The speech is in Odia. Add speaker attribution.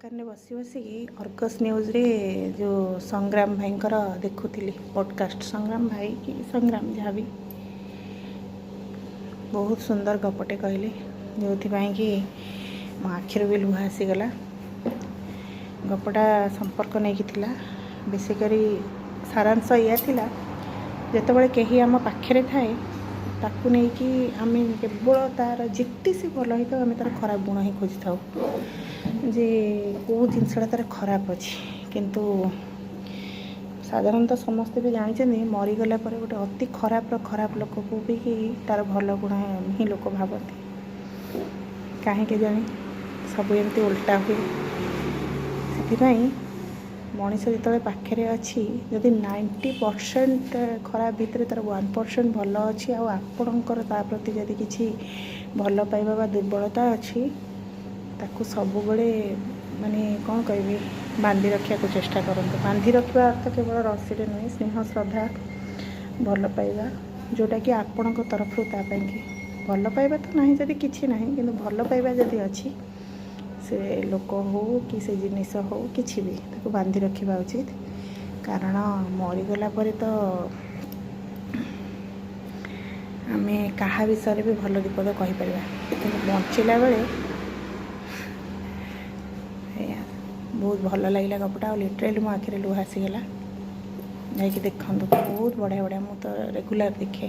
Speaker 1: ଦୋକାନରେ ବସି ବସିକି ଅର୍ଗସ୍ ନ୍ୟୁଜ୍ରେ ଯେଉଁ ସଂଗ୍ରାମ ଭାଇଙ୍କର ଦେଖୁଥିଲି ପଡ଼କାଷ୍ଟ। ସଂଗ୍ରାମ ଭାଇ କି ସଂଗ୍ରାମ ଯାହା ବି ବହୁତ ସୁନ୍ଦର ଗପଟେ କହିଲେ, ଯେଉଁଥିପାଇଁ କି ମୋ ଆଖିରୁ ବି ଲୁହ ଆସିଗଲା। ଗପଟା ସମ୍ପର୍କ ନେଇକି ଥିଲା। ବେଶୀ କରି ସାରାଂଶ ଏଇଆ ଥିଲା, ଯେତେବେଳେ କେହି ଆମ ପାଖରେ ଥାଏ ତାକୁ ନେଇକି ଆମେ କେବଳ ତା'ର ଯେତେ ସେ ଭଲ ହେଇଥାଉ ଆମେ ତା'ର ଖରାପ ଗୁଣ ହିଁ ଖୋଜିଥାଉ, ଯେ କେଉଁ ଜିନିଷଟା ତା'ର ଖରାପ ଅଛି। କିନ୍ତୁ ସାଧାରଣତଃ ସମସ୍ତେ ବି ଜାଣିଛନ୍ତି ମରିଗଲା ପରେ ଗୋଟେ ଅତି ଖରାପ ଲୋକକୁ ବି ତା'ର ଭଲ ଗୁଣ ହିଁ ଲୋକ ଭାବନ୍ତି। କାହିଁକି ଜାଣି ସବୁ ଏମିତି ଓଲଟା ହୁଏ। ସେଥିପାଇଁ ମଣିଷ ଯେତେବେଳେ ପାଖରେ ଅଛି, ଯଦି 90% ଖରାପ ଭିତରେ ତା'ର 1% ଭଲ ଅଛି, ଆଉ ଆପଣଙ୍କର ତା ପ୍ରତି ଯଦି କିଛି ଭଲ ପାଇବା ବା ଦୁର୍ବଳତା ଅଛି, ତାକୁ ସବୁବେଳେ ମାନେ କ'ଣ କହିବି, ବାନ୍ଧି ରଖିବାକୁ ଚେଷ୍ଟା କରନ୍ତୁ। ବାନ୍ଧି ରଖିବା ଅର୍ଥ କେବଳ ରସିରେ ନୁହେଁ, ସ୍ନେହ ଶ୍ରଦ୍ଧା ଭଲ ପାଇବା, ଯେଉଁଟାକି ଆପଣଙ୍କ ତରଫରୁ ତା ପାଇଁକି ଭଲ ପାଇବା ତ ନାହିଁ, ଯଦି କିଛି ନାହିଁ କିନ୍ତୁ ଭଲ ପାଇବା ଯଦି ଅଛି, ସେ ଲୋକ ହେଉ କି ସେ ଜିନିଷ ହେଉ କିଛି ବି ତାକୁ ବାନ୍ଧି ରଖିବା ଉଚିତ। କାରଣ ମରିଗଲା ପରେ ତ ଆମେ କାହା ବିଷୟରେ ବି ଭଲ ବିପଦ କହିପାରିବା, କିନ୍ତୁ ବଞ୍ଚିଲା ବେଳେ ଏଇଆ। ବହୁତ ଭଲ ଲାଗିଲା ଗପଟା, ଆଉ ଲିଟରାଲି ମୋ ଆଖିରେ ଲୁହ ଆସିଗଲା। ଯାଇକି ଦେଖନ୍ତୁ, ବହୁତ ବଢ଼ିଆ। ମୁଁ ତ ରେଗୁଲାର ଦେଖେ।